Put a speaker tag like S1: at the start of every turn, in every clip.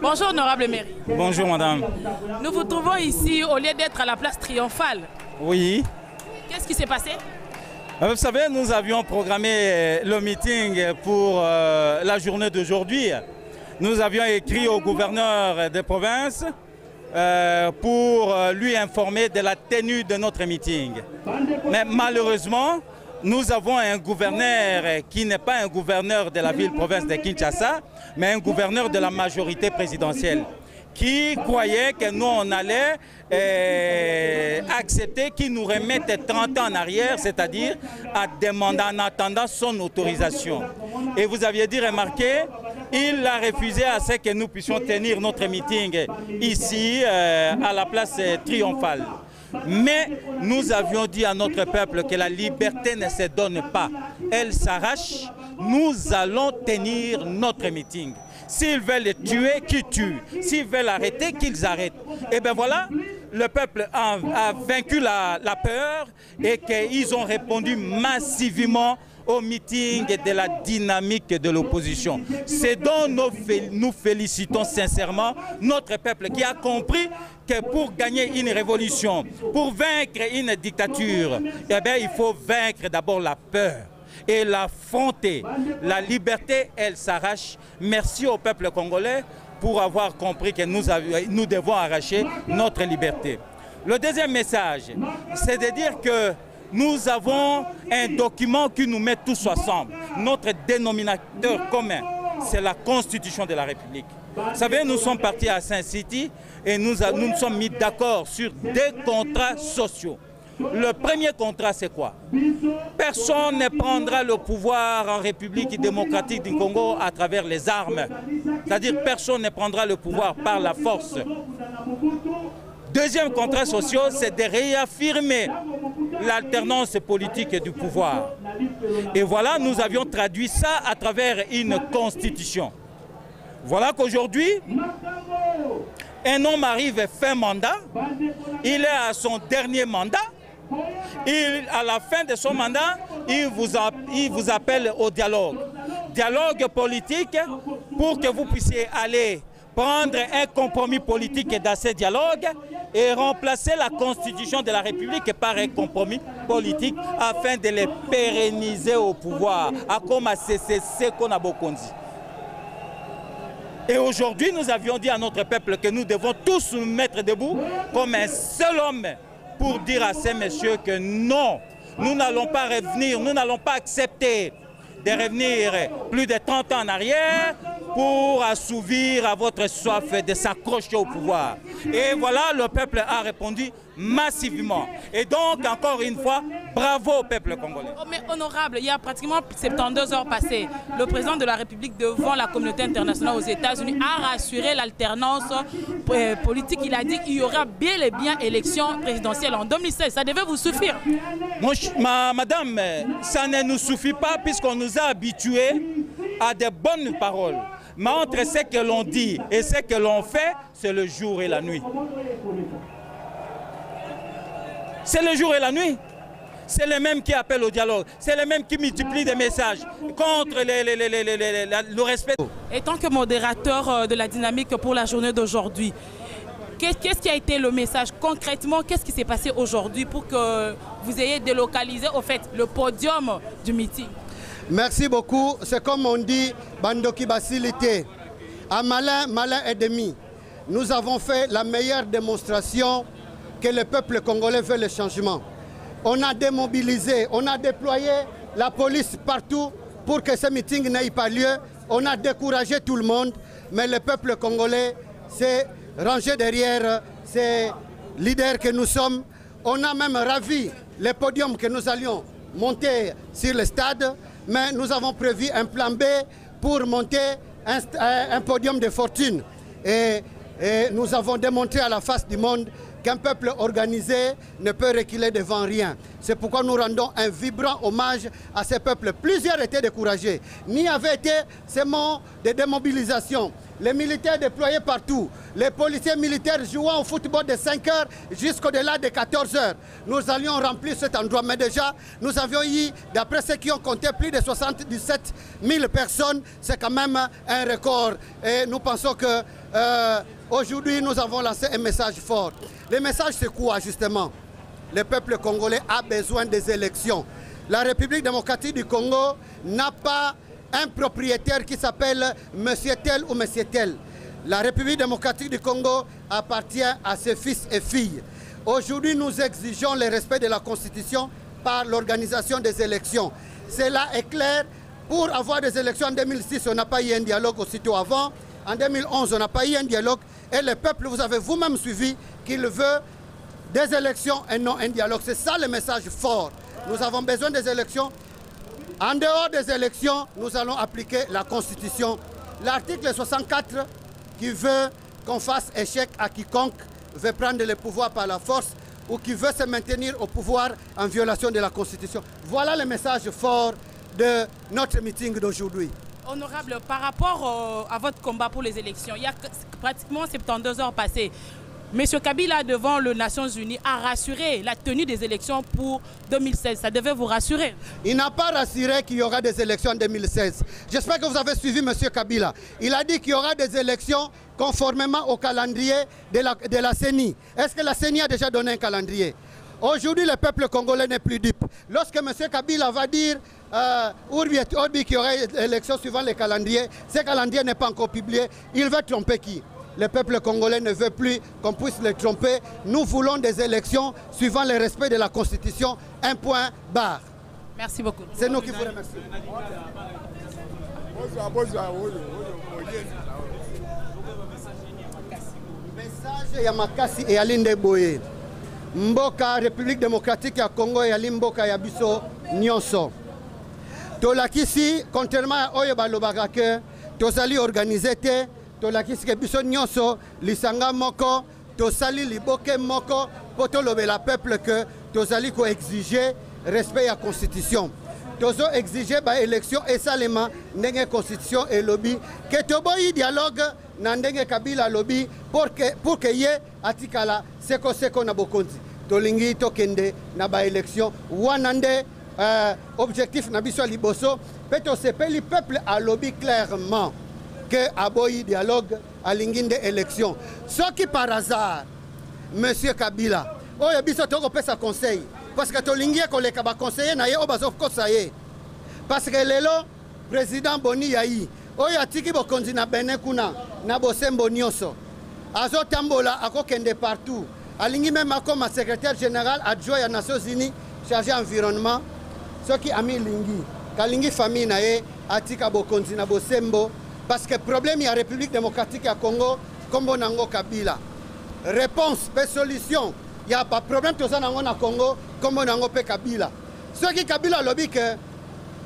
S1: Bonjour, honorable mairie.
S2: Bonjour, madame.
S1: Nous vous trouvons ici au lieu d'être à la place triomphale.
S2: Oui.
S1: Qu'est-ce qui s'est passé?
S2: Vous savez, nous avions programmé le meeting pour la journée d'aujourd'hui. Nous avions écrit au gouverneur des provinces pour lui informer de la tenue de notre meeting. Mais malheureusement, nous avons un gouverneur qui n'est pas un gouverneur de la ville-province de Kinshasa, mais un gouverneur de la majorité présidentielle, qui croyait que nous, on allait accepter qu'il nous remette 30 ans en arrière, c'est-à-dire à demander en attendant son autorisation. Et vous aviez dit, remarquez, il a refusé à ce que nous puissions tenir notre meeting ici, à la place triomphale. Mais nous avions dit à notre peuple que la liberté ne se donne pas, elle s'arrache. Nous allons tenir notre meeting. S'ils veulent tuer, qu'ils tuent. S'ils veulent arrêter, qu'ils arrêtent. Et bien voilà, le peuple a vaincu la peur et qu'ils ont répondu massivement au meeting de la dynamique de l'opposition. C'est dont nous félicitons sincèrement notre peuple qui a compris que pour gagner une révolution, pour vaincre une dictature, eh bien, il faut vaincre d'abord la peur et l'affronter. La liberté, elle s'arrache. Merci au peuple congolais pour avoir compris que nous devons arracher notre liberté. Le deuxième message, c'est de dire que nous avons un document qui nous met tous ensemble. Notre dénominateur commun, c'est la Constitution de la République. Vous savez, nous sommes partis à Saint-City et nous nous sommes mis d'accord sur des contrats sociaux. Le premier contrat, c'est quoi? Personne ne prendra le pouvoir en République démocratique du Congo à travers les armes. C'est-à-dire personne ne prendra le pouvoir par la force. Deuxième contrat social, c'est de réaffirmer l'alternance politique du pouvoir. Et voilà, nous avions traduit ça à travers une constitution. Voilà qu'aujourd'hui, un homme arrive fin mandat, il est à son dernier mandat, à la fin de son mandat, il vous appelle au dialogue. Dialogue politique pour que vous puissiez aller prendre un compromis politique dans ce dialogue et remplacer la Constitution de la République par un compromis politique afin de les pérenniser au pouvoir, à comme à CCC qu'on a beaucoup dit. Et aujourd'hui, nous avions dit à notre peuple que nous devons tous nous mettre debout comme un seul homme pour dire à ces messieurs que non, nous n'allons pas revenir, nous n'allons pas accepter de revenir plus de 30 ans en arrière pour assouvir à votre soif de s'accrocher au pouvoir. Et voilà, le peuple a répondu massivement. Et donc, encore une fois, bravo au peuple congolais.
S1: Oh, mais honorable, il y a pratiquement 72 heures passées, le président de la République devant la communauté internationale aux États-Unis a rassuré l'alternance politique. Il a dit qu'il y aura bien et bien élection présidentielle en 2016. Ça devait vous suffire.
S2: Madame, ça ne nous suffit pas puisqu'on nous a habitués à de bonnes paroles. Mais entre ce que l'on dit et ce que l'on fait, c'est le jour et la nuit. C'est le jour et la nuit. C'est les mêmes qui appellent au dialogue. C'est les mêmes qui multiplient des messages contre le respect.
S1: Et tant que modérateur de la dynamique pour la journée d'aujourd'hui, qu'est-ce qui a été le message concrètement? Qu'est-ce qui s'est passé aujourd'hui pour que vous ayez délocalisé au fait le podium du meeting?
S3: Merci beaucoup. C'est comme on dit, Bandoki Basilité. À malin, malin et demi. Nous avons fait la meilleure démonstration que le peuple congolais veut le changement. On a démobilisé, on a déployé la police partout pour que ce meeting n'ait pas lieu. On a découragé tout le monde, mais le peuple congolais s'est rangé derrière ces leaders que nous sommes. On a même ravi les podiums que nous allions monter sur le stade, mais nous avons prévu un plan B pour monter un podium de fortune. Et nous avons démontré à la face du monde qu'un peuple organisé ne peut reculer devant rien. C'est pourquoi nous rendons un vibrant hommage à ces peuples. Plusieurs étaient découragés. N'y avait été ces mots de démobilisation. Les militaires déployés partout. Les policiers militaires jouant au football de 5 heures jusqu'au-delà de 14 heures. Nous allions remplir cet endroit. Mais déjà, nous avions eu, d'après ceux qui ont compté, plus de 77 000 personnes. C'est quand même un record. Et nous pensons que aujourd'hui, nous avons lancé un message fort. Le message, c'est quoi, justement? Le peuple congolais a besoin des élections. La République démocratique du Congo n'a pas un propriétaire qui s'appelle Monsieur tel ou Monsieur tel. La République démocratique du Congo appartient à ses fils et filles. Aujourd'hui, nous exigeons le respect de la Constitution par l'organisation des élections. Cela est clair. Pour avoir des élections en 2006, on n'a pas eu un dialogue aussitôt avant. En 2011, on n'a pas eu un dialogue. Et le peuple, vous avez vous-même suivi qu'il veut des élections et non un dialogue. C'est ça le message fort. Nous avons besoin des élections. En dehors des élections, nous allons appliquer la Constitution. L'article 64 qui veut qu'on fasse échec à quiconque veut prendre le pouvoir par la force ou qui veut se maintenir au pouvoir en violation de la Constitution. Voilà le message fort de notre meeting d'aujourd'hui.
S1: Honorable, par rapport à votre combat pour les élections, il y a pratiquement 72 heures passées. M. Kabila, devant les Nations Unies, a rassuré la tenue des élections pour 2016. Ça devait vous rassurer? Il n'a pas rassuré qu'il y aura des élections en 2016. J'espère que vous avez suivi M. Kabila. Il a dit qu'il y aura des élections conformément au calendrier de la CENI. Est-ce que la CENI a déjà donné un calendrier? Aujourd'hui, le peuple congolais n'est plus dupe. Lorsque M. Kabila va dire qu'il y aura des élections suivant les calendriers, ce calendrier n'est pas encore publié, il veut tromper qui? Le peuple congolais ne veut plus qu'on puisse le tromper. Nous voulons des élections suivant le respect de la Constitution. Un point barre. Merci beaucoup. C'est nous qui vous remercions. Message ya makasi et Alinde Boye. Mboka République démocratique ya Congo et Mboka ya biso nyonso. Tolakisi, contrairement à Oyo balobaka ke tozali organisé te. Tolakisi ke biso nyonso lisanga moko tosali liboke moko po tolobela peuple que tozali ko exiger respect à constitution. Tozo exiger ba élection esalema ndenge constitution et lobby que toboyi dialogue na ndenge Kabila lobby pour que ye atikala seko na bokonzi. Tolingi tokende na ba élection wanande objectif na biso liboso pe to sepeli peuple a lobby clairement que aboyi dialogue à l'inginde élection. Ce qui par hasard, Monsieur Kabila, oyo biso toko pesa conseil, parce que tolingi koleka ba conseiller na ye o bazo kosaye. Parce que lelo président Boni Yayi, oyo atiki bokonzi na Benin kuna na bosembo nyonso. Azo tambola akokende partout. Alingi même comme secrétaire général adjoint à Nations Unies chargé environnement. Ce qui a mis lingi, kalingi famille na ye atika bokonzi na bosembo. Parce que le problème de la République démocratique à Congo, comme on a Kabila. Réponse, solution. Il n'y a pas de problème tout ça dans le Congo, comme on a Kabila. Ce qui Kabila lobby que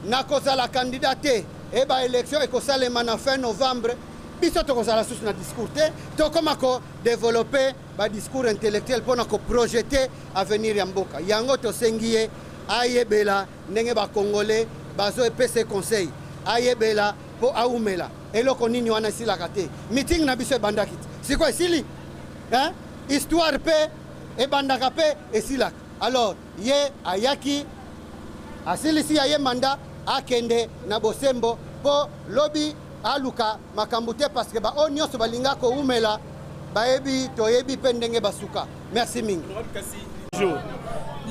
S1: na cause la candidaté et ba élection et que ça les mana fin novembre, biso to cause la source na discours to comme ko développer ba discours intellectuel pour na ko projeter avenir ya mboka. Yango to sengiye ayebela ndenge ba congolais bazo epese conseil. Ayebela po aumela. Et là, on y a la raté. Meeting na biso bandakit. C'est quoi ici? Hein? Histoire paix et bandakapé et sila. Alors, ye ayaki asili si aye manda akende na bosembo po lobby aluka makambute parce que ba onyo so balinga ko umela baebi toyebi pendenge basuka. Merci mingi.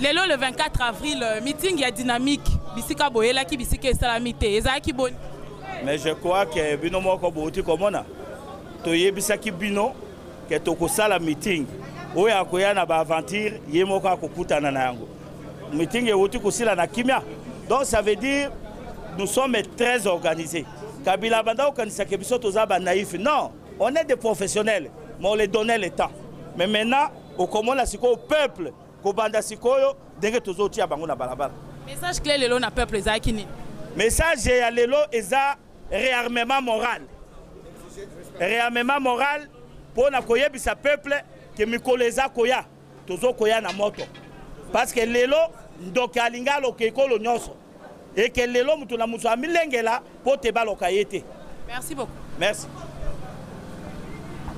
S1: Lelo le 24 avril meeting ya dynamique bisika boyela ki bisika salamité ezaki boni.
S4: Mais je crois que bino moko bouti komona to yebisaki bino que toko sala meeting oya koya na ba aventure ye moko akokutana na yango meeting euti kusila na kimia. Donc ça veut dire nous sommes très organisés. Kabila banda okanisa ke biso toza ba naïf. Non, on est des professionnels, mais on les donnait le temps. Mais maintenant au komona siko au peuple ko banda sikoyo denge tozoti ya bango na balabala. Message clé lelo na peuple ezaki nini? Message ya lelo eza réarmement moral. Réarmement moral pour na koyebisa peuple que mikoleza koya tozo koya na moto. Parce que lelo ndoka alinga lo kekolo nyonso et que lelo mutu na mutu amilengela po te baloka yete. Merci beaucoup. Merci.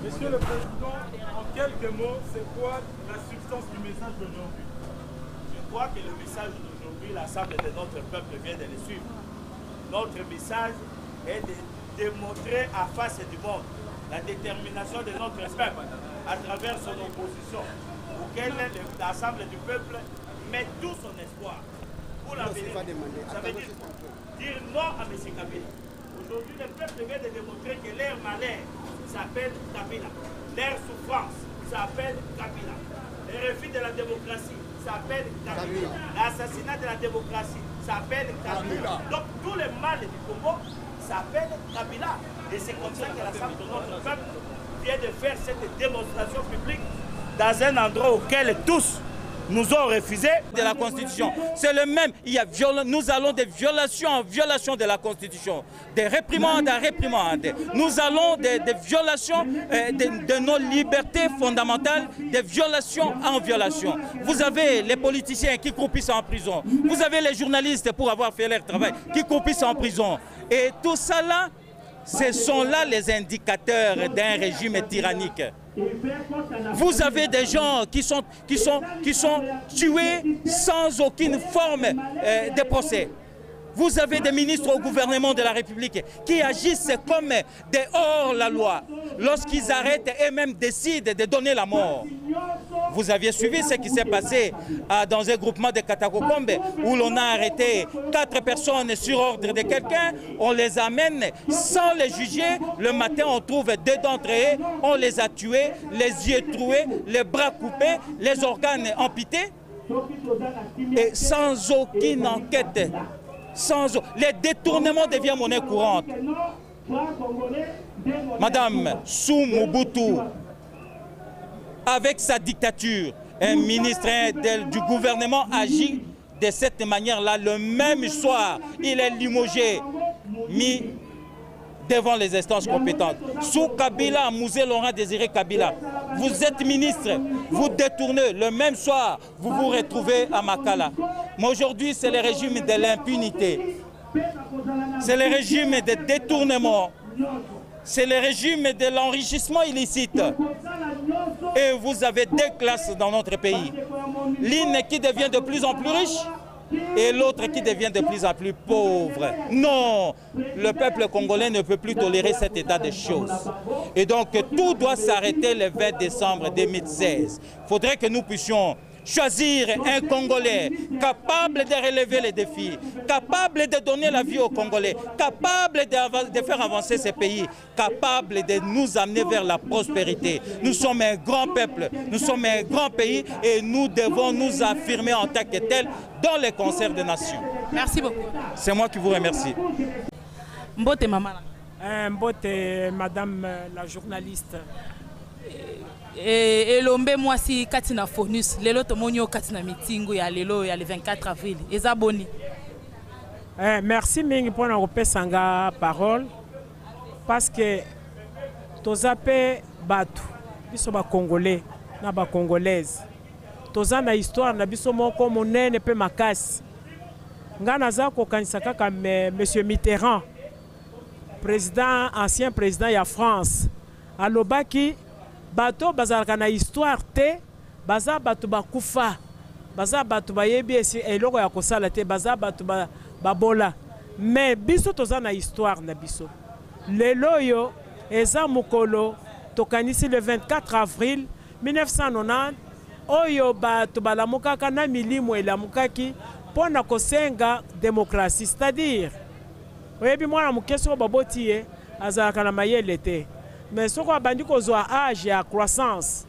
S5: Monsieur le Président, en quelques mots, c'est quoi la substance du message d'aujourd'hui?
S4: Je crois que le message d'aujourd'hui, l'ensemble de notre peuple vient de le suivre. Notre message est de démontrer à face du monde la détermination de notre peuple à travers son opposition, auquel l'Assemblée du peuple met tout son espoir pour l'avenir. Ça veut dire non à M. Kabila. Aujourd'hui, le peuple vient de démontrer que leur malheur s'appelle Kabila. Leur souffrance s'appelle Kabila. Le refus de la démocratie s'appelle Kabila. L'assassinat de la démocratie s'appelle Kabila. Donc tout le mal du Congo s'appelle Kabila. Et c'est comme ça que l'Assemblée de notre peuple vient de faire cette démonstration publique dans un endroit auquel tous nous ont refusé.
S2: De la Constitution, c'est le même. Nous allons des violations en violation de la Constitution, des réprimandes à réprimandes. Nous allons des violations de nos libertés fondamentales, des violations en violation. Vous avez les politiciens qui croupissent en prison. Vous avez les journalistes pour avoir fait leur travail qui croupissent en prison. Et tout ça là, ce sont là les indicateurs d'un régime tyrannique. Vous avez des gens qui sont tués sans aucune forme de procès. Vous avez des ministres au gouvernement de la République qui agissent comme des hors-la-loi lorsqu'ils arrêtent et même décident de donner la mort. Vous aviez suivi ce qui s'est passé dans un groupement de Katakokombe où l'on a arrêté 4 personnes sur ordre de quelqu'un, on les amène sans les juger. Le matin, on trouve 2 d'entre eux, on les a tués, les yeux troués, les bras coupés, les organes amputés et sans aucune enquête. Les détournements deviennent monnaie courante. Madame, sous Mobutu, avec sa dictature, un ministre du gouvernement agit de cette manière-là. Le même soir, il est limogé, mis devant les instances compétentes. Sous Kabila, Mouzé Laurent Désiré Kabila, vous êtes ministre, vous détournez. Le même soir, vous vous retrouvez à Makala. Mais aujourd'hui, c'est le régime de l'impunité. C'est le régime de détournement. C'est le régime de l'enrichissement illicite. Et vous avez 2 classes dans notre pays. L'une qui devient de plus en plus riche et l'autre qui devient de plus en plus pauvre. Non, le peuple congolais ne peut plus tolérer cet état de choses. Et donc tout doit s'arrêter le 20 décembre 2016. Il faudrait que nous puissions choisir un Congolais capable de relever les défis, capable de donner la vie aux Congolais, capable de faire avancer ces pays, capable de nous amener vers la prospérité. Nous sommes un grand peuple, nous sommes un grand pays et nous devons nous affirmer en tant que tel dans les concerts des nations.
S1: Merci beaucoup.
S2: C'est moi qui vous remercie.
S1: Mbote maman.
S6: Mbote madame la journaliste.
S1: Elombe mwasi katina Fonus lelo tomonyo katina mitingo ya lelo ya le 24 avril eza boni.
S6: Merci mingi pour na kopesanga parole parce que tozape batu biso ba congolais na ba congolaise toza na histoire na biso moko monene pe makasi nga naza kokanisa kaka monsieur Mitterrand ancien président ya France alobaki bato bazalaka na histoire te baza bato bakufa baza bato bayebi esi eloko ya kosala te baza bato babola mais biso toza na histoire na biso lelo yo eza mokolo tokanisi le 24 avril 1990 oyo bato balamukaka na milimo elamukaki mpona kosenga démocratie, c'est-à-dire oyebi mwana moke soko baboti ye azalaka na mayele te mais soko abandi kozwa âge ya croissance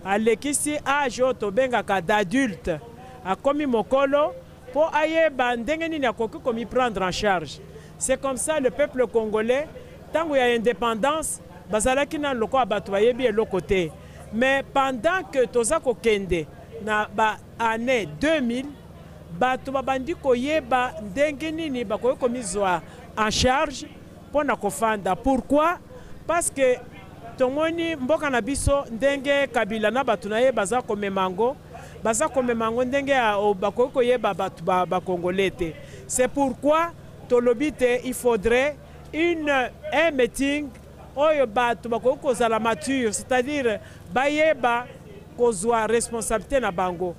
S6: alekisi âge oyo tobengaka d'adulte akomi mokolo po ayeba ndenge nini akoki komiprendre en charge. C'est comme ça le peuple congolais tango ya indépendance bazalaki na loko bato bayebi eloko te mais pendant que toza kokende na ba année 2000 bato babandi koyeba ndenge nini bakoki komizwa en charge pona kofanda. Pourquoi? Parce que tomoni mboka na biso ndenge Kabila na bato na ye baza komemango ndenge bakoki koyeba bato ba congolais te. C'est pourquoi tolobi te il faudrait un meeting oyo bato bakoki kozala mature, c'est-à-dire bayeba kozwa responsabilité na bango.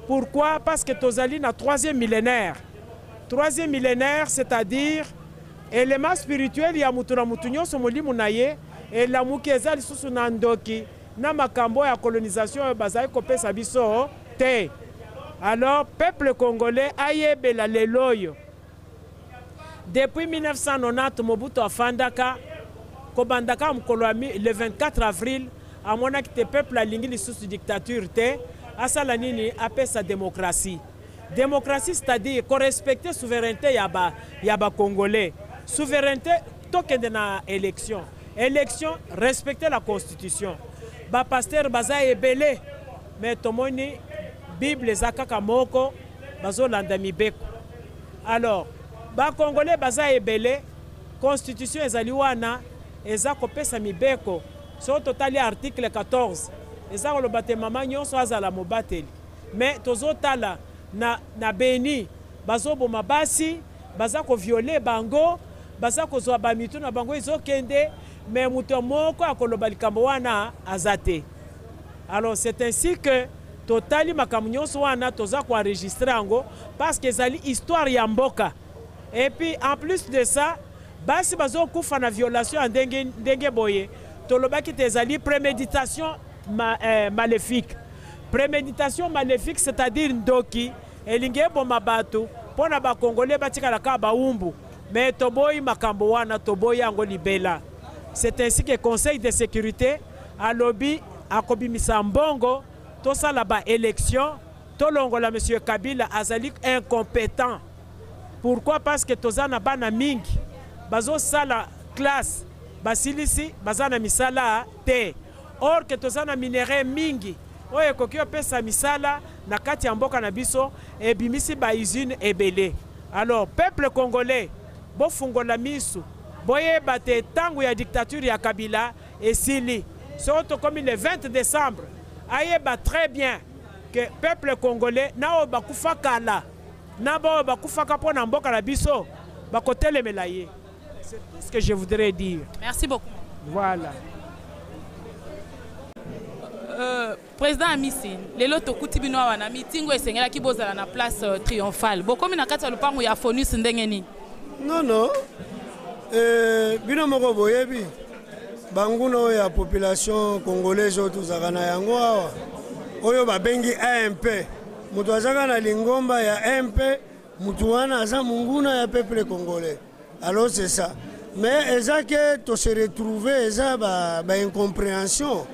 S6: Pourquoi? Parce que tozali na troisième millénaire, c'est-à-dire élément spirituel ya mutu na mutu nyonso molimo na ye elamuki eza lisusu na ndoki na makambo ya colonisation bazali kopesa biso te. Alors peuple congolais ayebela lelo oyo depuis 1990 Mobutu afandaka kobandaka mokolo le 24 avril amonaki te peuple alingi lisusu dictature te asala nini apesa démocratie. Démocratie c'est-à-dire korespecte souveraineté ya ba congolais. Souveraineté tokende na élection. Élection respecter la constitution. Ba pasteur baza ebele mais tomoni Bible zakaka moko bazolanda mibeko. Alors ba congolais baza ebele constitution ezali wana eza kopesa mibeko so totali article 14 eza koloba te mama nyonso azala mobateli mais tozotala na Beni bazoboma basi baza koviole bango baza kozwa bamitu na bango ezokende mais muto moko akoloba likambo wana azate. Alors c'est ainsi que totali makambo nyonso wana toza koenregistrer yango parce que ezali histoire ya mboka. Et puis en plus de ça basi bazokufa na violation ya ndenge boye tolobaki te ezali préméditation maléfique. Préméditation maléfique c'est-à-dire ndoki elingi eboma bato mpona bakongole batikala ka baumbu mais toboyi makambo wana toboyi yango libela. C'est ainsi que le Conseil de sécurité alobi akobimisa mbongo tosala ba élection tolongola monsieur Kabila azali incompétent. Pourquoi? Parce que tozana bana mingi bazo sala classe basilisi bazana misala te. Or que tozana minere mingi oye koki opesa misala na kati ya mboka na biso ebimisi ba usine ebele. Alors peuple congolais bofungola misu boyeba te tangu ya dictature ya Kabila esili surtout comme le 20 décembre ayeba très bien que peuple congolais na bakufa kala na bakufaka pona mboka na biso bakotelemela ye. C'est tout ce que je voudrais dire.
S1: Merci beaucoup.
S6: Voilà.
S1: Président Amisi, lelo tokuti bino wana mitingo esengela ki bozala na place triomphale. Bokomi na kati ya lupango ya Fonus ndenge ni?
S7: Non. Bino moko boyebi banguno ya population congolaise tozaka na yango awa oyo babengi AMP. Mutu azaka na lingomba ya AMP, mutu wana aza munguna ya peuple congolais. Alors c'est ça. Mais eza que to se retrouver eza ba incompréhension.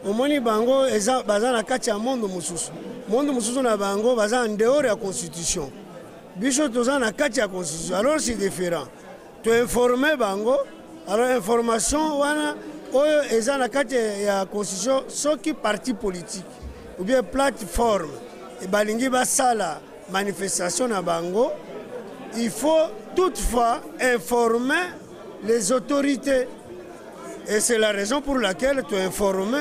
S7: Omoni bango eza baza na kati ya monde mususu. Monde mususu na bango baza en dehors ya constitution. Biso toza na kati ya constitution. Alors c'est différent. To informer bango, alors information wana oyo eza na kati ya constitution soki parti politique ou bien plateforme et balingi basala manifestation na bango, il faut toutefois informer les autorités. Et c'est la raison pour laquelle tu as informé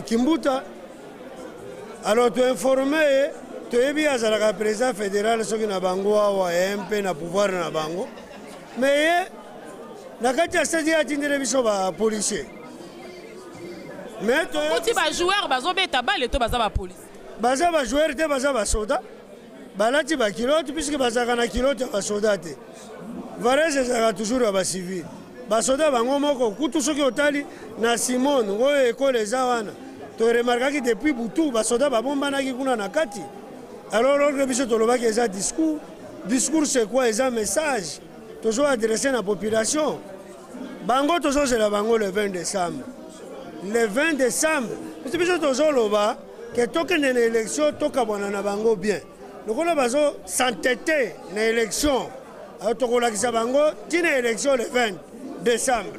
S7: Kimbuta. Alors tu as informé, tu as bien le président fédéral, ce qui n'a pas MP na pouvoir na bango. Mais na kati stade ya tindele biso ba policier. Mais
S1: tu ba joueur bazo beta balle to baza ba police.
S7: Baza ba joueur te baza ba soda. Balati ba kilote puisque baza kana kilote ba soda te. Varese za toujours ba civil. Basoda bango moko kutu soki otali na Simone oyo ekole eza wana to remarquaki depuis butu basoda babombanaki kuna na kati. Alors l'autre biso tolobaki eza discours c'est quoi? Eza message toujours adressé à la population. Bango tozo c'est la bango le 20 décembre. Le 20 décembre biso tozo loba que toke na élection toka bwana na bango bien. Lokola bazo s'entêter na élection. Alors tokolakisa bango tina élection le 20 décembre.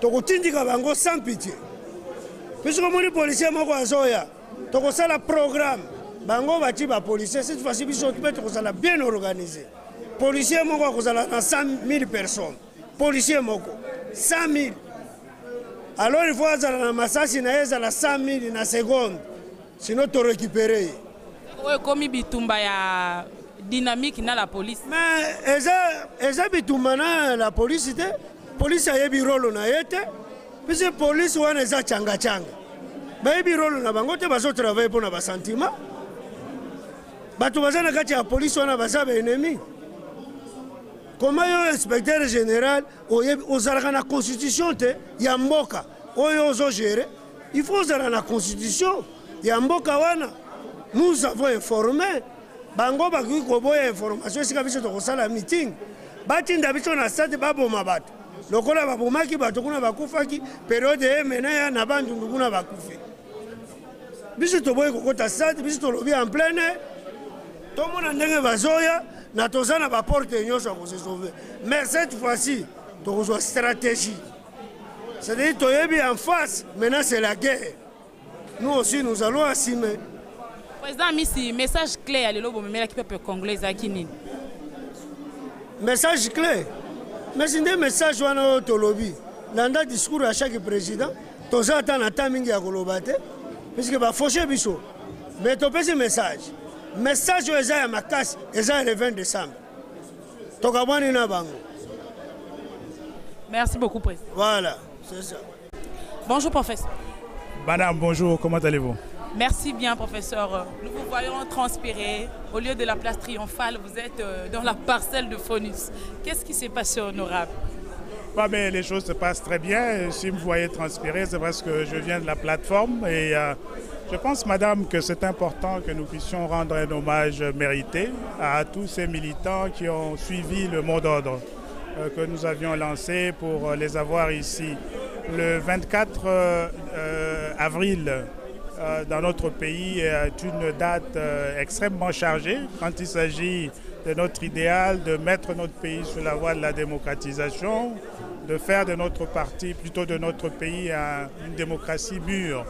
S7: Tokotindika bango sans pitié. Puisque mon policier moko azoya, tokosala programme. Bango bati ba policier cette fois-ci biso tokosala bien organisé. Policier moko akozala na 100 000 personnes. Policier moko 100 000. Alors il faut azala na masasi na ezala 100 000 na seconde. Sinon to récupérer.
S1: Oyo komi bitumba ya dynamique na la police.
S7: Mais eza bitumba na la police te. Police a yebi rolo na yete. Puisque police wana eza changa. Ba yebi rolo na bango te bazo travailler pour na ba sentiment. Bato baza na kati ya police wana baza ba ennemi. comment yo inspecteur général ozalaka na constitution te ya mboka oyo ozogere, il faut ozala na constitution ya mboka wana. Nous avons informé bango bakoki koboya information esika biso tokosala meeting, batinda biso na stade baboma bato lokola babomaki bato kuna bakufaki periode emena ya na bandundu kuna bakufi. Biso toboyi kokota stade, biso tolobi en plein air, tomona ndenge bazoya na toza na baporte nyonso ya kose sauver. Mais cette fois-ci tokozwa stratégie, c'est-à-dire toyebi en face, maintenant c'est la guerre. Nous aussi nous allons assumer.
S1: Président Misi, message clé à l'élo bomemela qui peuple congolais à Kinini.
S7: Message clé. Mais c'est un message wana tolobi. Landa discours à chaque président. Toza ata na tamingi ya kolobate. Puisque ba faucher biso. Mais topesi message. Message eza ya makasi, eza le 20 décembre. Tokabwani na bango.
S1: Merci beaucoup, président.
S7: Voilà, c'est ça.
S1: Bonjour, professeur.
S5: Madame, bonjour, comment allez-vous?
S1: Merci bien, professeur. Nous vous voyons transpirer. Au lieu de la place triomphale, vous êtes dans la parcelle de Faunus. Qu'est-ce qui s'est passé, honorable?
S5: Mais les choses se passent très bien. Si vous voyez transpirer, c'est parce que je viens de la plateforme. Et je pense, madame, que c'est important que nous puissions rendre un hommage mérité à tous ces militants qui ont suivi le mot d'ordre que nous avions lancé pour les avoir ici. Le 24 avril, dans notre pays est une date extrêmement chargée quand il s'agit de notre idéal de mettre notre pays sur la voie de la démocratisation, de faire de notre parti, plutôt de notre pays, une démocratie mûre.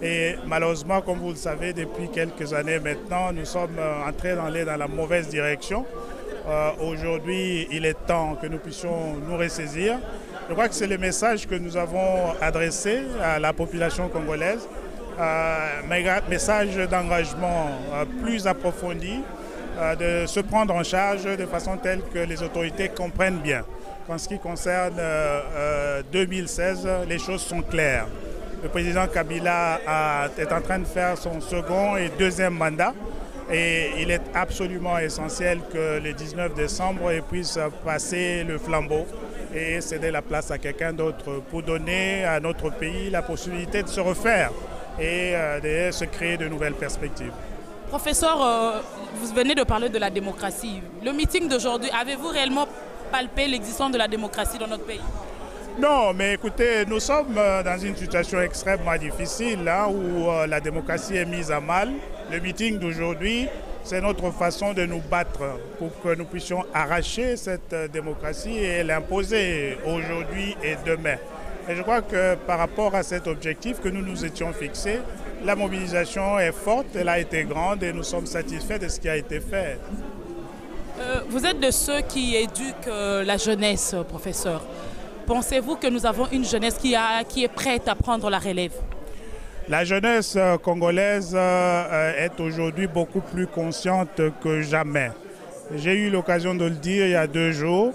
S5: Et malheureusement, comme vous le savez, depuis quelques années maintenant, nous sommes entrés dans la mauvaise direction. Aujourd'hui, il est temps que nous puissions nous ressaisir. Je crois que c'est le message que nous avons adressé à la population congolaise. Message d'engagement plus approfondi, de se prendre en charge de façon telle que les autorités comprennent bien. En ce qui concerne 2016, les choses sont claires. Le président Kabila est en train de faire son second et deuxième mandat et il est absolument essentiel que le 19 décembre, il puisse passer le flambeau et céder la place à quelqu'un d'autre pour donner à notre pays la possibilité de se refaire et de se créer de nouvelles perspectives.
S1: Professeur, vous venez de parler de la démocratie. Le meeting d'aujourd'hui, avez-vous réellement palpé l'existence de la démocratie dans notre pays?
S5: Non, mais écoutez, nous sommes dans une situation extrêmement difficile là, où la démocratie est mise à mal. Le meeting d'aujourd'hui, c'est notre façon de nous battre pour que nous puissions arracher cette démocratie et l'imposer aujourd'hui et demain. Et je crois que par rapport à cet objectif que nous nous étions fixés, la mobilisation est forte, elle a été grande et nous sommes satisfaits de ce qui a été fait.
S1: Vous êtes de ceux qui éduquent la jeunesse, professeur. Pensez-vous que nous avons une jeunesse qui est prête à prendre la relève?
S5: La jeunesse congolaise est aujourd'hui beaucoup plus consciente que jamais. J'ai eu l'occasion de le dire il y a 2 jours.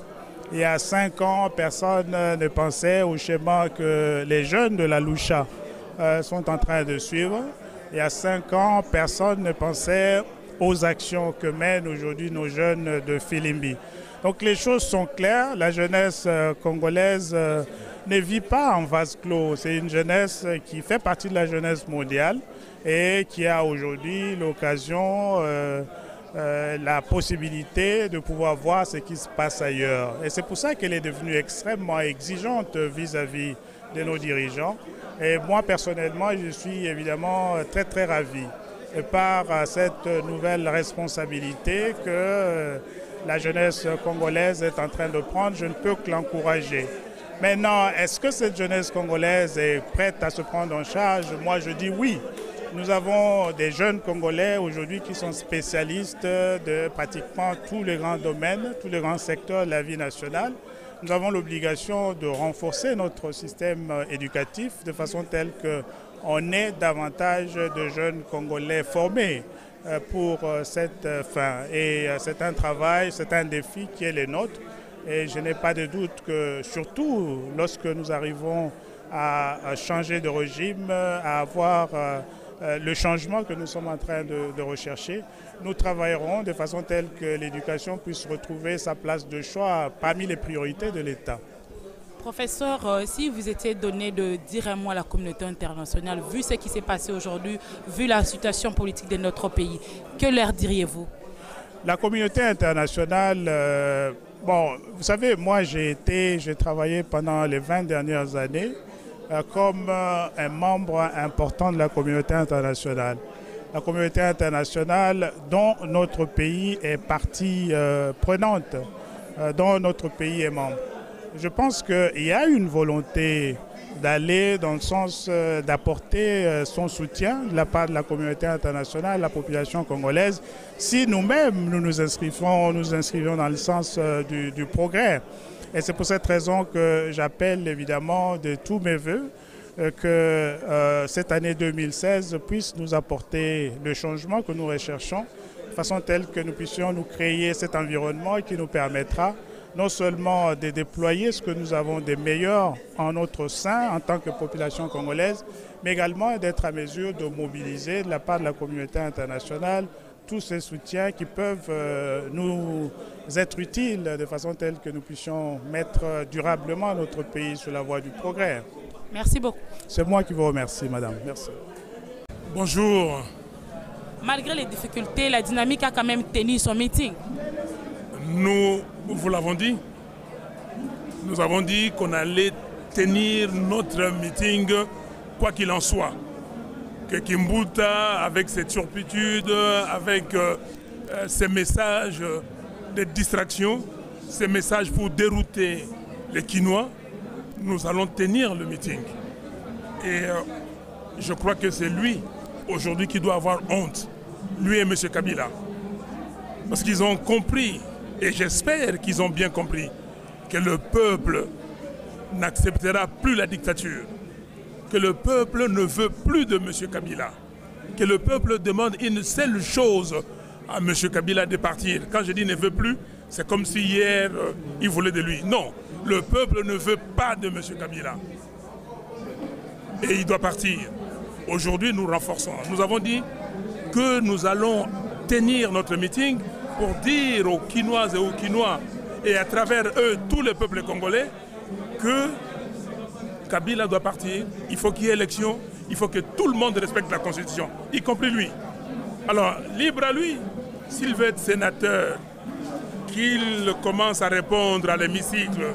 S5: Il y a 5 ans, personne ne pensait au schéma que les jeunes de la Loucha sont en train de suivre. Il y a 5 ans, personne ne pensait aux actions que mènent aujourd'hui nos jeunes de Filimbi. Donc les choses sont claires. La jeunesse congolaise ne vit pas en vase clos. C'est une jeunesse qui fait partie de la jeunesse mondiale et qui a aujourd'hui l'occasion, la possibilité de pouvoir voir ce qui se passe ailleurs. Et c'est pour ça qu'elle est devenue extrêmement exigeante vis-à-vis de nos dirigeants. Et moi, personnellement, je suis évidemment très, très ravi par cette nouvelle responsabilité que la jeunesse congolaise est en train de prendre. Je ne peux que l'encourager. Maintenant, est-ce que cette jeunesse congolaise est prête à se prendre en charge? Moi, je dis oui. Nous avons des jeunes Congolais aujourd'hui qui sont spécialistes de pratiquement tous les grands domaines, tous les grands secteurs de la vie nationale. Nous avons l'obligation de renforcer notre système éducatif de façon telle qu'on ait davantage de jeunes Congolais formés pour cette fin. Et c'est un travail, c'est un défi qui est le nôtre. Et je n'ai pas de doute que, surtout lorsque nous arrivons à changer de régime, à avoir le changement que nous sommes en train de rechercher. Nous travaillerons de façon telle que l'éducation puisse retrouver sa place de choix parmi les priorités de l'État.
S1: Professeur, si vous étiez donné de dire un mot à la communauté internationale, vu ce qui s'est passé aujourd'hui, vu la situation politique de notre pays, que leur diriez-vous?
S5: La communauté internationale, bon, vous savez, moi j'ai travaillé pendant les 20 dernières années comme un membre important de la communauté internationale. La communauté internationale dont notre pays est partie prenante, dont notre pays est membre. Je pense qu'il y a une volonté d'aller dans le sens d'apporter son soutien de la part de la communauté internationale, la population congolaise, si nous-mêmes nous inscrivons dans le sens du progrès. Et c'est pour cette raison que j'appelle évidemment de tous mes voeux que cette année 2016 puisse nous apporter le changement que nous recherchons, de façon telle que nous puissions nous créer cet environnement qui nous permettra non seulement de déployer ce que nous avons de meilleur en notre sein en tant que population congolaise, mais également d'être à mesure de mobiliser de la part de la communauté internationale tous ces soutiens qui peuvent nous être utiles de façon telle que nous puissions mettre durablement notre pays sur la voie du progrès.
S1: Merci beaucoup. C'est
S5: moi qui vous remercie, madame. Merci.
S8: Bonjour.
S1: Malgré les difficultés, la dynamique a quand même tenu son meeting.
S8: Nous vous l'avons dit. Nous avons dit qu'on allait tenir notre meeting quoi qu'il en soit. Que Kimbuta, avec ses turpitudes, avec ses messages de distraction, ces messages pour dérouter les Kinois, nous allons tenir le meeting. Et je crois que c'est lui, aujourd'hui, qui doit avoir honte, lui et M. Kabila. Parce qu'ils ont compris, et j'espère qu'ils ont bien compris, que le peuple n'acceptera plus la dictature, que le peuple ne veut plus de M. Kabila, que le peuple demande une seule chose à M. Kabila de partir. Quand je dis ne veut plus, c'est comme si hier, il voulait de lui. Non, le peuple ne veut pas de M. Kabila. Et il doit partir. Aujourd'hui, nous renforçons. Nous avons dit que nous allons tenir notre meeting pour dire aux Kinoises et aux Kinois, et à travers eux, tout le peuple congolais, que Kabila doit partir, il faut qu'il y ait élection, il faut que tout le monde respecte la Constitution, y compris lui. Alors, libre à lui, s'il veut être sénateur, qu'il commence à répondre à l'hémicycle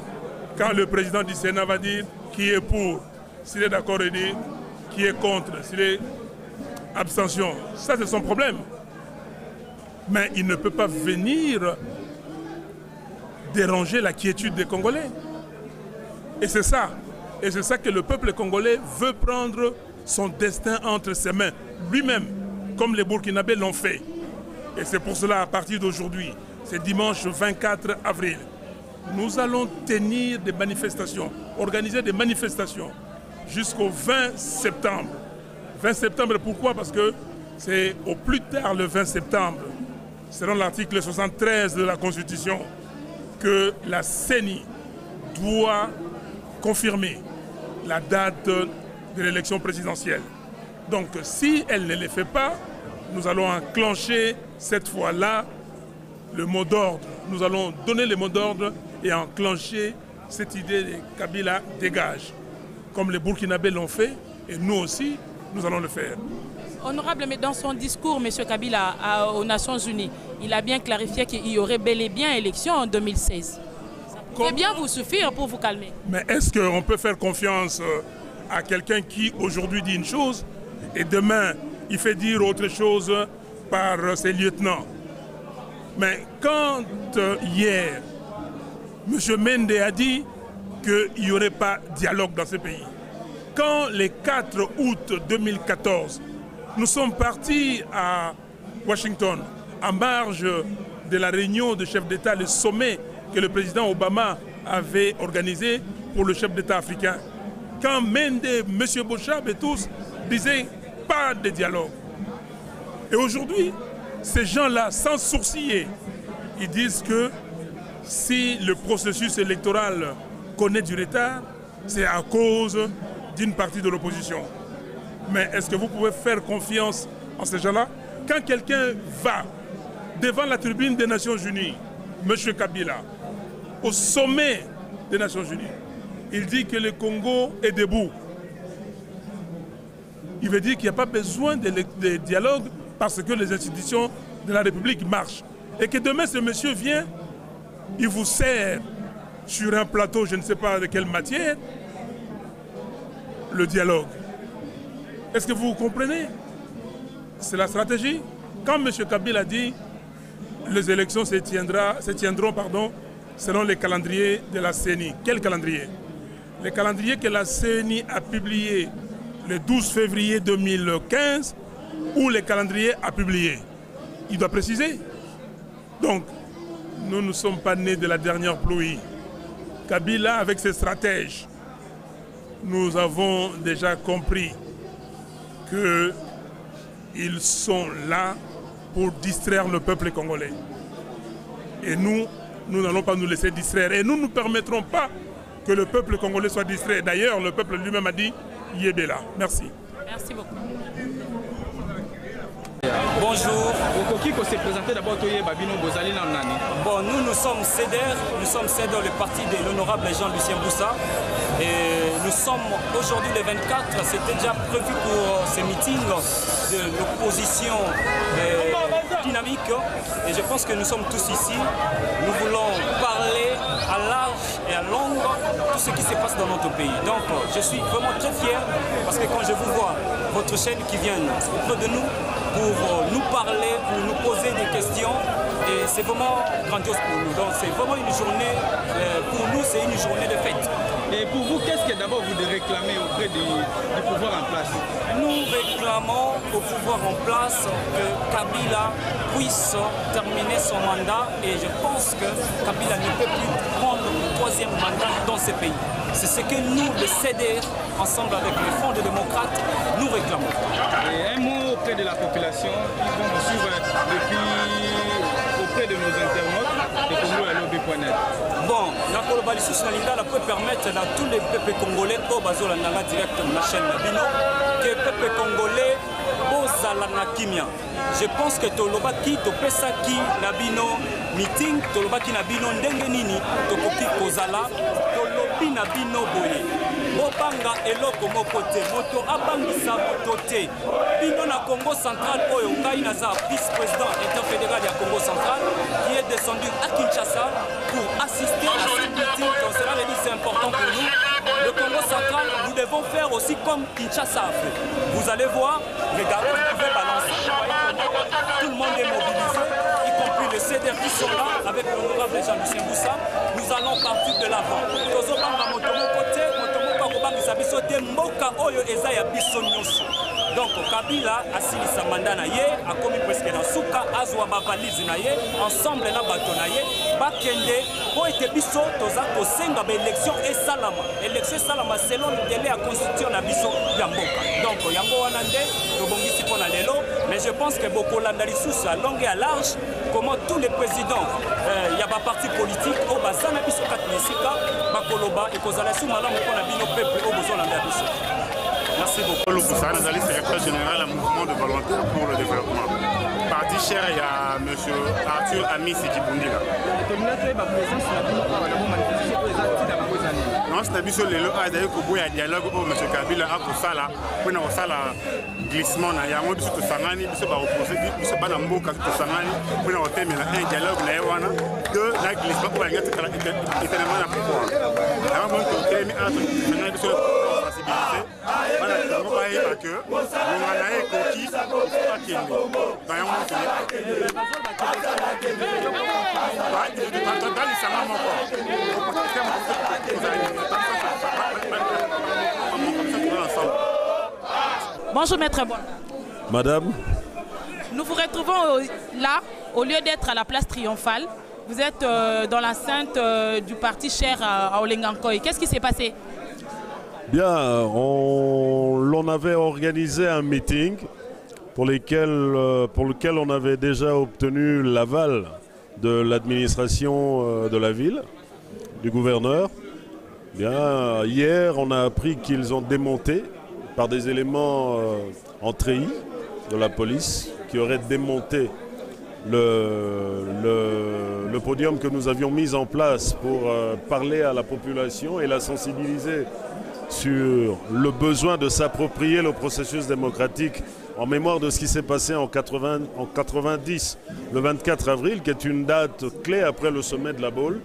S8: quand le président du Sénat va dire qui est pour, s'il est d'accord, il dit qui est contre, s'il est abstention. Ça, c'est son problème. Mais il ne peut pas venir déranger la quiétude des Congolais. Et c'est ça. Et c'est ça que le peuple congolais veut prendre son destin entre ses mains, lui-même, comme les Burkinabés l'ont fait. Et c'est pour cela, à partir d'aujourd'hui, c'est dimanche 24 avril, nous allons tenir des manifestations, organiser des manifestations jusqu'au 20 septembre. 20 septembre, pourquoi? Parce que c'est au plus tard le 20 septembre, selon l'article 73 de la Constitution, que la CENI doit confirmer la date de l'élection présidentielle. Donc si elle ne le fait pas, nous allons enclencher cette fois-là le mot d'ordre. Nous allons donner le mot d'ordre et enclencher cette idée de Kabila dégage. Comme les Burkinabés l'ont fait, et nous aussi, nous allons le faire.
S1: Honorable, mais dans son discours, M. Kabila, aux Nations Unies, il a bien clarifié qu'il y aurait bel et bien élection en 2016. Ça pourrait bien vous suffire pour vous calmer.
S8: Mais est-ce qu'on peut faire confiance à quelqu'un qui aujourd'hui dit une chose et demain il fait dire autre chose par ses lieutenants? Mais quand hier, M. Mende a dit qu'il n'y aurait pas de dialogue dans ce pays, quand le 4 août 2014, nous sommes partis à Washington, en marge de la réunion de chefs d'État, le sommet que le président Obama avait organisé pour le chef d'État africain. Quand Mende, M. Bochab et tous disaient pas de dialogue. Et aujourd'hui, ces gens-là, sans sourciller, ils disent que si le processus électoral connaît du retard, c'est à cause d'une partie de l'opposition. Mais est-ce que vous pouvez faire confiance en ces gens-là? Quand quelqu'un va devant la tribune des Nations Unies, M. Kabila, au sommet des Nations Unies, il dit que le Congo est debout. Il veut dire qu'il n'y a pas besoin de dialogue parce que les institutions de la République marchent. Et que demain, ce monsieur vient, il vous sert sur un plateau, je ne sais pas de quelle matière, le dialogue. Est-ce que vous comprenez? C'est la stratégie. Quand M. Kabila dit les élections se tiendront selon les calendriers de la CENI. Quel calendrier? Le calendrier que la CENI a publié le 12 février 2015 ou le calendrier a publié. Il doit préciser. Donc, nous ne sommes pas nés de la dernière pluie. Kabila, avec ses stratèges, nous avons déjà compris qu'ils sont là pour distraire le peuple congolais. Et nous n'allons pas nous laisser distraire. Et nous ne permettrons pas que le peuple congolais soit distrait. D'ailleurs, le peuple lui-même a dit Yébéla. Merci.
S1: Merci beaucoup.
S9: Bonjour.
S10: Okokiko s'est présenté d'abord Toye Babino Bozali Nani.
S9: Bon, nous sommes CEDER, le parti de l'honorable Jean-Lucien Boussa. Et nous sommes aujourd'hui le 24, c'était déjà prévu pour ce meeting de l'opposition dynamique. Et je pense que nous sommes tous ici. Nous voulons parler à large et à longue de tout ce qui se passe dans notre pays. Donc je suis vraiment très fier parce que quand je vous vois, votre chaîne qui vient auprès de nous, pour nous parler, pour nous poser des questions. Et c'est vraiment grandiose pour nous. Donc c'est vraiment une journée, pour nous c'est une journée de fête.
S10: Et pour vous, qu'est-ce que d'abord vous réclamez auprès du pouvoir en place?
S9: Nous réclamons au pouvoir en place que Kabila puisse terminer son mandat et je pense que Kabila ne peut plus prendre le troisième mandat dans ce pays. C'est ce que nous, le CEDER, ensemble avec les Fonds de démocrates, nous réclamons.
S10: Et un mot auprès de la population qui vont nous suivre auprès de nos internautes de Congo-Lobby.net.
S9: Bon, la collaboration peut permettre à tous les peuples congolais, au Bazola Nanga direct de la chaîne Nabino, que les peuples congolais bozala na kimia. Je pense que tolobaki topesaki Nabino meeting, tolobaki Nabino ndenge nini tokoki kozala, tolobi Nabino boye. Bobanga eloko moko te, moto abangisa moto te. Bino na Congo central oyo ngai naza vice-président état fédéral ya Congo central qui est descendu à Kinshasa pour assister à ce meeting. Donc cela veut dire c'est important pour nous. Le Congo central, nous devons faire aussi comme Kinshasa a fait. Vous allez voir, regardez, vous pouvez balancer. Tout le monde est mobilisé, y compris les CEDER qui sont là avec l'honorable Jean-Lucien Boussa. Nous allons partir de l'avant. Donc Kabila asilisa mandat na ye akomi presque na suka azwa ba valise na ye ensemble na bato na ye bakende po ete biso toza kosenga ba élection esalama selon le délai à constitution na biso ya mboka. Donc yango wana nde tobongisi pona lelo, mais je pense que beaucoup landa lisusu à longue et à large comment tous les présidents ya ba parti politique au bazana biso katnisika bakoloba ekozala su malamu pona bino peuple au besoin landa biso. Merci beaucoup.
S11: Le Boussane, secrétaire général du mouvement de volontaires pour le développement. Parti cher, il y a M. Arthur Amis Sikibundila. Non, c'est un peu le dialogue où M. Kabila a pour ça là, pour glissement, il y a un peu de sangani, il y a un dialogue, de la glissement pour aller éternellement à pouvoir.
S1: Bonjour Maître Bois.
S12: Madame.
S1: Nous vous retrouvons là, au lieu d'être à la place triomphale. Vous êtes dans l'enceinte du parti cher à Olengankoy. Qu'est-ce qui s'est passé?
S12: Bien, l'on avait organisé un meeting pour lequel on avait déjà obtenu l'aval de l'administration de la ville, du gouverneur. Bien, hier, on a appris qu'ils ont démonté par des éléments en treillis de la police qui auraient démonté le podium que nous avions mis en place pour parler à la population et la sensibiliser sur le besoin de s'approprier le processus démocratique en mémoire de ce qui s'est passé en 90, le 24 avril, qui est une date clé après le sommet de la Baule.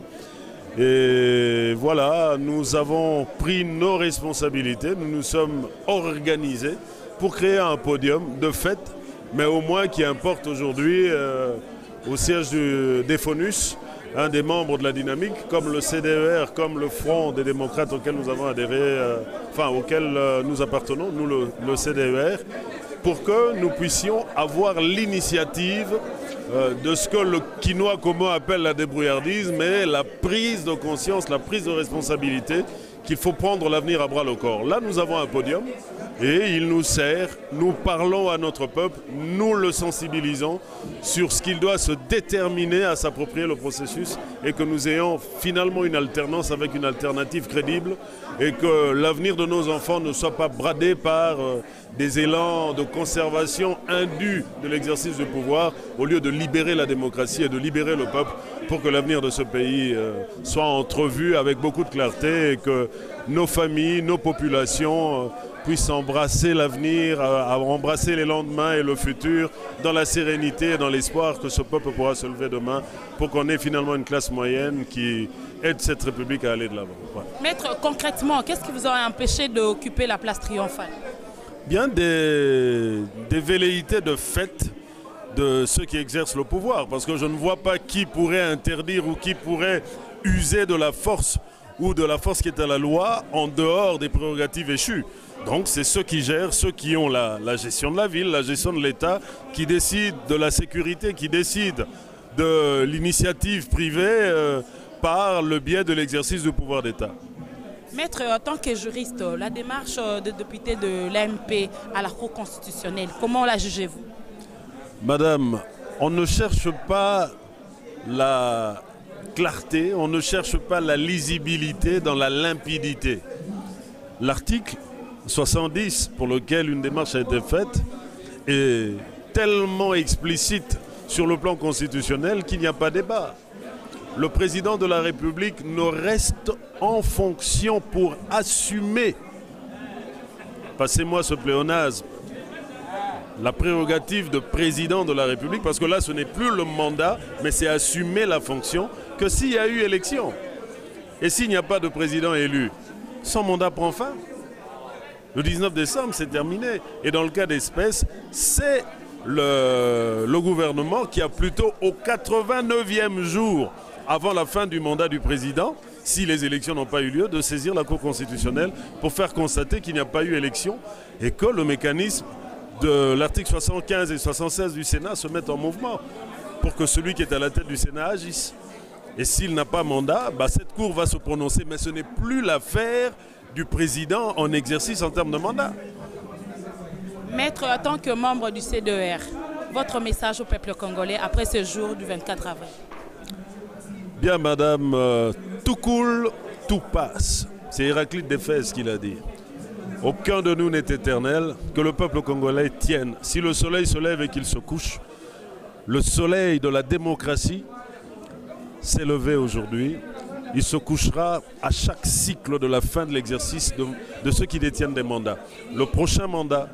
S12: Et voilà, nous avons pris nos responsabilités, nous nous sommes organisés pour créer un podium de fête, mais au moins qui importe aujourd'hui au siège des FONUS, un des membres de la dynamique, comme le CDER, comme le Front des démocrates auquel nous avons adhéré, auquel nous appartenons, nous le CDER, pour que nous puissions avoir l'initiative de ce que le quinois commun appelle la débrouillardise, mais la prise de conscience, la prise de responsabilité, qu'il faut prendre l'avenir à bras le corps. Là, nous avons un podium et il nous sert, nous parlons à notre peuple, nous le sensibilisons sur ce qu'il doit se déterminer à s'approprier le processus et que nous ayons finalement une alternance avec une alternative crédible et que l'avenir de nos enfants ne soit pas bradé par des élans de conservation indus de l'exercice du pouvoir au lieu de libérer la démocratie et de libérer le peuple pour que l'avenir de ce pays soit entrevu avec beaucoup de clarté et que nos familles, nos populations puissent embrasser l'avenir, embrasser les lendemains et le futur dans la sérénité et dans l'espoir que ce peuple pourra se lever demain pour qu'on ait finalement une classe moyenne qui aide cette République à aller de l'avant. Voilà.
S1: Maître, concrètement, qu'est-ce qui vous aurait empêché d'occuper la place triomphale?
S12: Bien des velléités de fête de ceux qui exercent le pouvoir, parce que je ne vois pas qui pourrait interdire ou qui pourrait user de la force ou de la force qui est à la loi en dehors des prérogatives échues. Donc c'est ceux qui gèrent, ceux qui ont la gestion de la ville, la gestion de l'État, qui décident de la sécurité, qui décident de l'initiative privée par le biais de l'exercice du pouvoir d'État.
S1: Maître, en tant que juriste, la démarche de député de l'AMP à la Cour constitutionnelle, comment la jugez-vous?
S12: Madame, on ne cherche pas la clarté, on ne cherche pas la lisibilité dans la limpidité. L'article 70, pour lequel une démarche a été faite, est tellement explicite sur le plan constitutionnel qu'il n'y a pas débat. Le président de la République ne reste en fonction pour assumer, passez-moi ce pléonasme, la prérogative de président de la République, parce que là ce n'est plus le mandat, mais c'est assumer la fonction, que s'il y a eu élection. Et s'il n'y a pas de président élu, son mandat prend fin. Le 19 décembre, c'est terminé. Et dans le cas d'espèce, c'est le gouvernement qui a plutôt au 89e jour, avant la fin du mandat du président, si les élections n'ont pas eu lieu, de saisir la Cour constitutionnelle pour faire constater qu'il n'y a pas eu élection et que le mécanisme de l'article 75 et 76 du Sénat se mette en mouvement pour que celui qui est à la tête du Sénat agisse. Et s'il n'a pas mandat, cette Cour va se prononcer, mais ce n'est plus l'affaire du président en exercice en termes de mandat.
S1: Maître, en tant que membre du CDER, votre message au peuple congolais après ce jour du 24 avril?
S12: Bien, madame, tout coule, tout passe. C'est Héraclite d'Éphèse qui l'a dit. Aucun de nous n'est éternel, que le peuple congolais tienne. Si le soleil se lève et qu'il se couche, le soleil de la démocratie s'est levé aujourd'hui. Il se couchera à chaque cycle de la fin de l'exercice de ceux qui détiennent des mandats. Le prochain mandat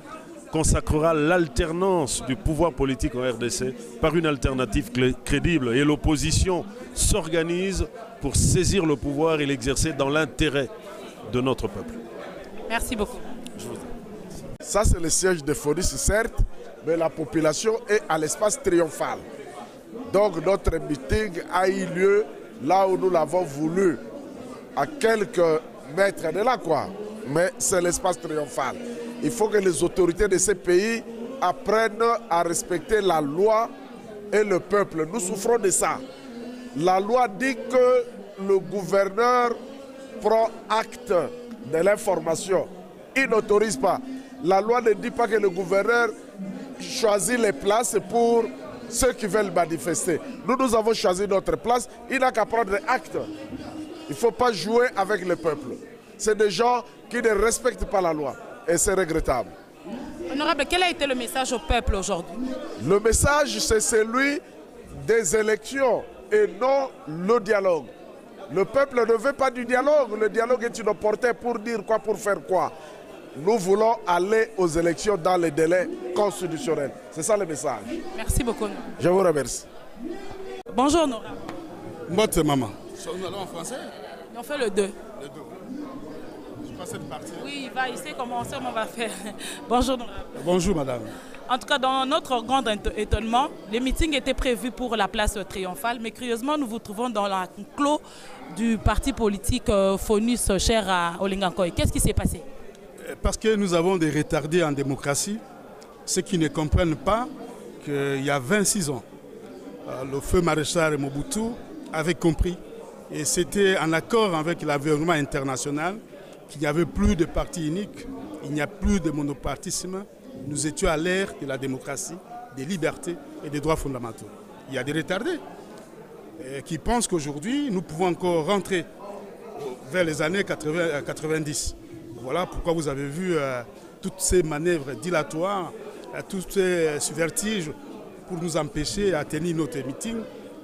S12: consacrera l'alternance du pouvoir politique en RDC par une alternative crédible. Et l'opposition s'organise pour saisir le pouvoir et l'exercer dans l'intérêt de notre peuple.
S1: Merci beaucoup.
S13: Ça, c'est le siège de FONUS, certes, mais la population est à l'espace triomphal. Donc notre meeting a eu lieu là où nous l'avons voulu, à quelques mètres de là, quoi. Mais c'est l'espace triomphal. Il faut que les autorités de ces pays apprennent à respecter la loi et le peuple. Nous souffrons de ça. La loi dit que le gouverneur prend acte de l'information. Il n'autorise pas. La loi ne dit pas que le gouverneur choisit les places pour ceux qui veulent manifester. Nous avons choisi notre place. Il n'a qu'à prendre acte. Il ne faut pas jouer avec le peuple. C'est des gens qui ne respectent pas la loi. et c'est regrettable.
S1: Honorable, quel a été le message au peuple aujourd'hui?
S13: Le message, c'est celui des élections et non le dialogue. Le peuple ne veut pas du dialogue. Le dialogue est une opportunité pour dire quoi, pour faire quoi. Nous voulons aller aux élections dans les délais constitutionnels. C'est ça le message.
S1: Merci beaucoup.
S13: Je vous remercie.
S1: Bonjour, honorable.
S14: Votre maman.
S1: Nous allons en français? On fait le 2.
S14: Le 2. Je passe cette partie.
S1: Oui, il sait comment on va faire. Bonjour, honorable.
S14: Bonjour, madame.
S1: En tout cas, dans notre grand étonnement, les meetings étaient prévus pour la place triomphale, mais curieusement, nous vous trouvons dans la clos du parti politique FONUS cher à Olingankoy. Qu'est-ce qui s'est passé?
S14: Parce que nous avons des retardés en démocratie, ceux qui ne comprennent pas qu'il y a 26 ans, le feu maréchal Mobutu avait compris, et c'était en accord avec l'environnement international, qu'il n'y avait plus de parti unique, il n'y a plus de monopartisme. Nous étions à l'ère de la démocratie, des libertés et des droits fondamentaux. Il y a des retardés qui pensent qu'aujourd'hui, nous pouvons encore rentrer vers les années 90. Voilà pourquoi vous avez vu toutes ces manœuvres dilatoires, tous ces subvertiges pour nous empêcher à tenir notre meeting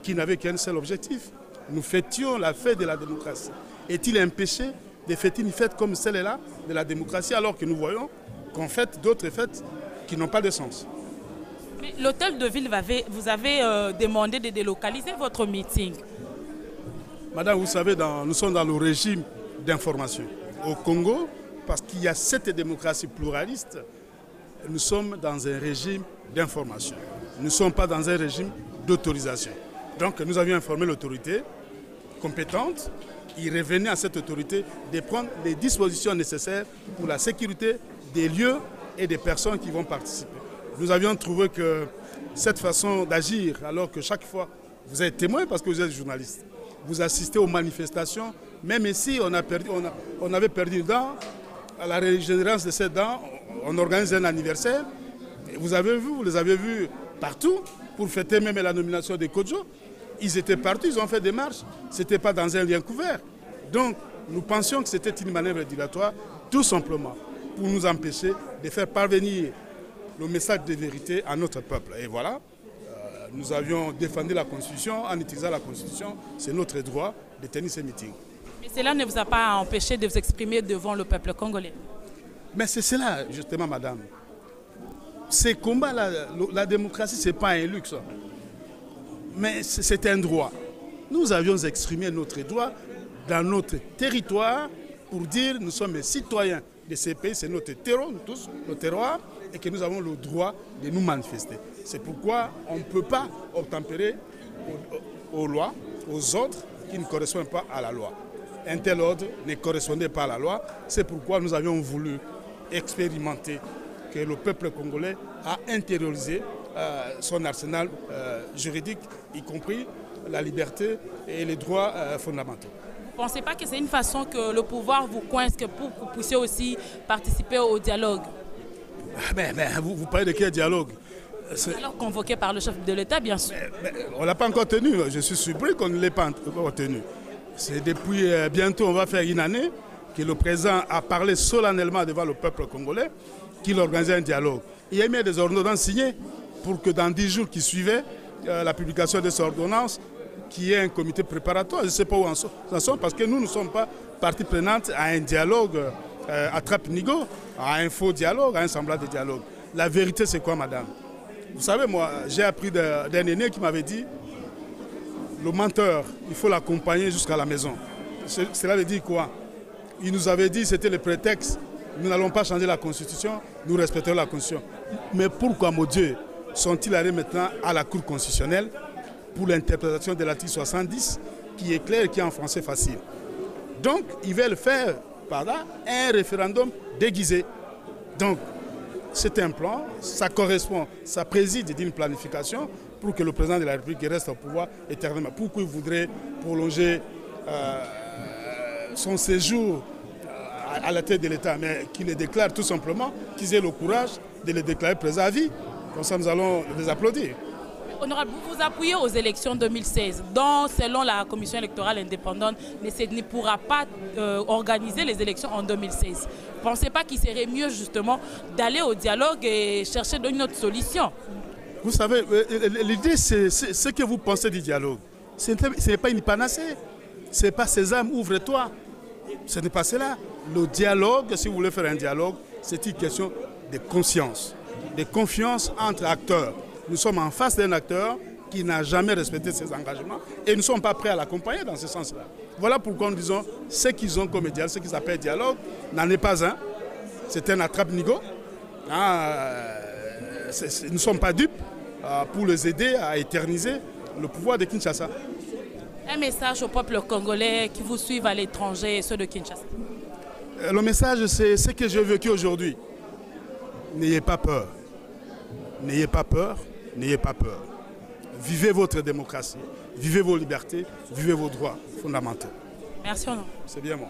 S14: qui n'avait qu'un seul objectif. Nous fêtions la fête de la démocratie. Est-il un péché de fêter une fête comme celle-là de la démocratie alors que nous voyons qu'on fête d'autres fêtes qui n'ont pas de sens?
S1: Mais l'hôtel de ville, vous avez demandé de délocaliser votre meeting.
S14: Madame, vous savez, nous sommes dans le régime d'information. Au Congo, parce qu'il y a cette démocratie pluraliste, nous sommes dans un régime d'information. Nous ne sommes pas dans un régime d'autorisation. Donc nous avions informé l'autorité compétente. Il revenait à cette autorité de prendre les dispositions nécessaires pour la sécurité des lieux et des personnes qui vont participer. Nous avions trouvé que cette façon d'agir, alors que chaque fois, vous êtes témoin parce que vous êtes journaliste, vous assistez aux manifestations, même ici on avait perdu une dent, à la régénération de cette dent, on organise un anniversaire, et vous les avez vus partout, pour fêter même la nomination de Kodjo. Ils étaient partout, ils ont fait des marches, ce n'était pas dans un lien couvert. Donc nous pensions que c'était une manœuvre dilatoire, tout simplement, pour nous empêcher de faire parvenir le message de vérité à notre peuple. Et voilà, nous avions défendu la Constitution, en utilisant la Constitution, c'est notre droit de tenir ces meetings.
S1: Mais cela ne vous a pas empêché de vous exprimer devant le peuple congolais?
S14: Mais c'est cela, justement, madame. Ces combats, la démocratie, ce n'est pas un luxe, mais c'est un droit. Nous avions exprimé notre droit dans notre territoire pour dire que nous sommes les citoyens de ces pays, c'est notre terreau, nous tous, notre terroir, et que nous avons le droit de nous manifester. C'est pourquoi on ne peut pas obtempérer aux lois, aux ordres qui ne correspondent pas à la loi. Un tel ordre ne correspondait pas à la loi, c'est pourquoi nous avions voulu expérimenter que le peuple congolais a intériorisé son arsenal juridique, y compris la liberté et les droits fondamentaux.
S1: Vous ne pensez pas que c'est une façon que le pouvoir vous coince pour que vous puissiez aussi participer au dialogue?
S14: Vous parlez de quel dialogue?
S1: Alors convoqué par le chef de l'État, bien sûr.
S14: On ne l'a pas encore tenu. Je suis surpris qu'on ne l'ait pas encore tenu. C'est depuis bientôt, on va faire une année, que le président a parlé solennellement devant le peuple congolais, qu'il organisait un dialogue. Il y a mis des ordonnances signées pour que dans 10 jours qui suivaient la publication de ces ordonnances, qu'il y ait un comité préparatoire. Je ne sais pas où en sont, parce que nous ne sommes pas partie prenante à un dialogue à trappe-nigo, à un faux dialogue, à un semblant de dialogue. La vérité, c'est quoi, madame? Vous savez, moi, j'ai appris d'un aîné qui m'avait dit le menteur, il faut l'accompagner jusqu'à la maison. Cela veut dire quoi? Il nous avait dit que c'était le prétexte. Nous n'allons pas changer la Constitution, nous respecterons la Constitution. Mais pourquoi, mon Dieu, sont-ils allés maintenant à la Cour constitutionnelle pour l'interprétation de l'article 70, qui est clair et qui est en français facile? Donc, ils veulent faire par là un référendum déguisé. Donc, c'est un plan, ça correspond, ça préside d'une planification pour que le président de la République reste au pouvoir éternellement. Pourquoi il voudrait prolonger son séjour à la tête de l'État, mais qu'il le déclare tout simplement, qu'ils aient le courage de le déclarer président à vie. Comme ça, nous allons les applaudir.
S1: Honorable, vous vous appuyez aux élections 2016, dont, selon la commission électorale indépendante, ne pourra pas organiser les élections en 2016. Vous ne pensez pas qu'il serait mieux justement d'aller au dialogue et chercher une autre solution?
S14: Vous savez, l'idée, c'est ce que vous pensez du dialogue. Ce n'est pas une panacée. Ce n'est pas Sésame, ouvre-toi. Ce n'est pas cela. Le dialogue, si vous voulez faire un dialogue, c'est une question de conscience, de confiance entre acteurs. Nous sommes en face d'un acteur qui n'a jamais respecté ses engagements et nous ne sommes pas prêts à l'accompagner dans ce sens-là. Voilà pourquoi nous disons ce qu'ils ont comme dialogue, ce qu'ils appellent dialogue, n'en est pas un. C'est un attrape-nigo. Nous ne sommes pas dupes pour les aider à éterniser le pouvoir de Kinshasa.
S1: Un message au peuple congolais qui vous suivent à l'étranger et ceux de Kinshasa.
S14: Le message, c'est ce que j'ai vécu aujourd'hui. N'ayez pas peur. N'ayez pas peur. N'ayez pas peur. Vivez votre démocratie. Vivez vos libertés. Vivez vos droits fondamentaux.
S1: Merci, Honorable.
S14: C'est bien moi.